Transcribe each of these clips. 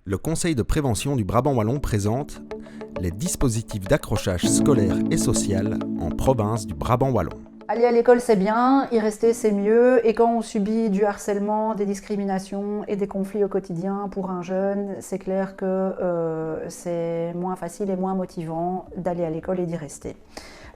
Le Conseil de prévention du Brabant wallon présente les dispositifs d'accrochage scolaire et social en province du Brabant wallon. Aller à l'école, c'est bien, y rester, c'est mieux. Et quand on subit du harcèlement, des discriminations et des conflits au quotidien pour un jeune, c'est clair que c'est moins facile et moins motivant d'aller à l'école et d'y rester.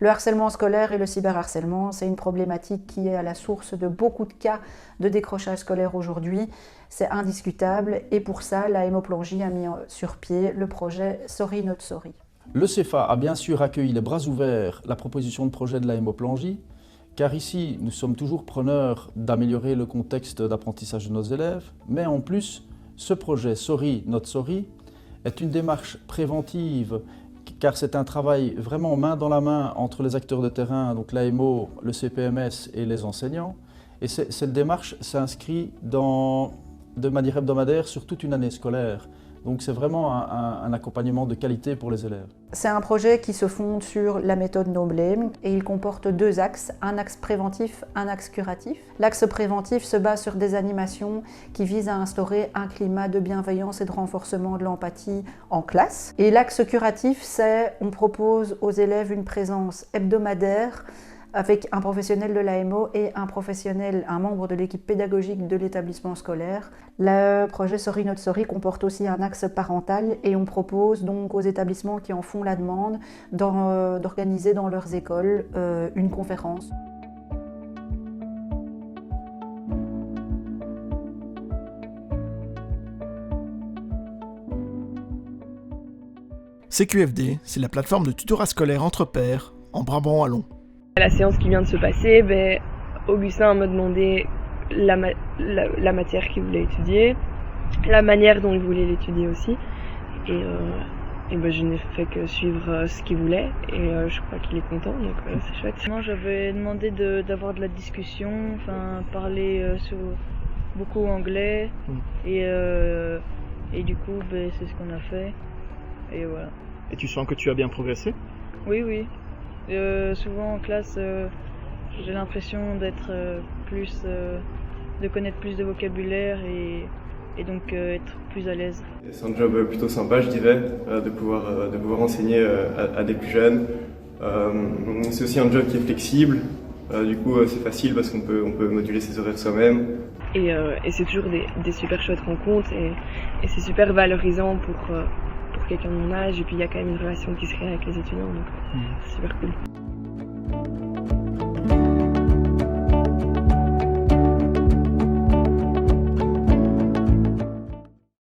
Le harcèlement scolaire et le cyberharcèlement, c'est une problématique qui est à la source de beaucoup de cas de décrochage scolaire aujourd'hui. C'est indiscutable et pour ça, la Hémoplangie a mis sur pied le projet Sorry Not Sorry. Le CEFA a bien sûr accueilli les bras ouverts la proposition de projet de la Hémoplangie, car ici, nous sommes toujours preneurs d'améliorer le contexte d'apprentissage de nos élèves, mais en plus, ce projet Sorry Not Sorry est une démarche préventive, car c'est un travail vraiment main dans la main entre les acteurs de terrain, donc l'AMO, le CPMS et les enseignants. Et cette démarche s'inscrit de manière hebdomadaire sur toute une année scolaire. Donc c'est vraiment un accompagnement de qualité pour les élèves. C'est un projet qui se fonde sur la méthode No Blame et il comporte deux axes, un axe préventif, un axe curatif. L'axe préventif se base sur des animations qui visent à instaurer un climat de bienveillance et de renforcement de l'empathie en classe. Et l'axe curatif, c'est on propose aux élèves une présence hebdomadaire avec un professionnel de l'AMO et un membre de l'équipe pédagogique de l'établissement scolaire. Le projet Sorry Not Sorry comporte aussi un axe parental et on propose donc aux établissements qui en font la demande d'organiser dans leurs écoles une conférence. CQFD, c'est la plateforme de tutorat scolaire entre pairs en Brabant wallon. À la séance qui vient de se passer, Augustin m'a demandé la matière qu'il voulait étudier, la manière dont il voulait l'étudier aussi. Et je n'ai fait que suivre ce qu'il voulait et je crois qu'il est content, donc c'est chouette. Moi j'avais demandé d'avoir de la discussion, parler sur beaucoup anglais et du coup c'est ce qu'on a fait et voilà. Et tu sens que tu as bien progressé ? Oui. Souvent en classe, j'ai l'impression d'être de connaître plus de vocabulaire et donc être plus à l'aise. C'est un job plutôt sympa, je dirais, de pouvoir enseigner à des plus jeunes. C'est aussi un job qui est flexible, du coup c'est facile parce qu'on peut moduler ses horaires soi-même. Et c'est toujours des super chouettes rencontres et c'est super valorisant pour quelqu'un de mon âge, et puis il y a quand même une relation qui se crée avec les étudiants, donc c'est super cool.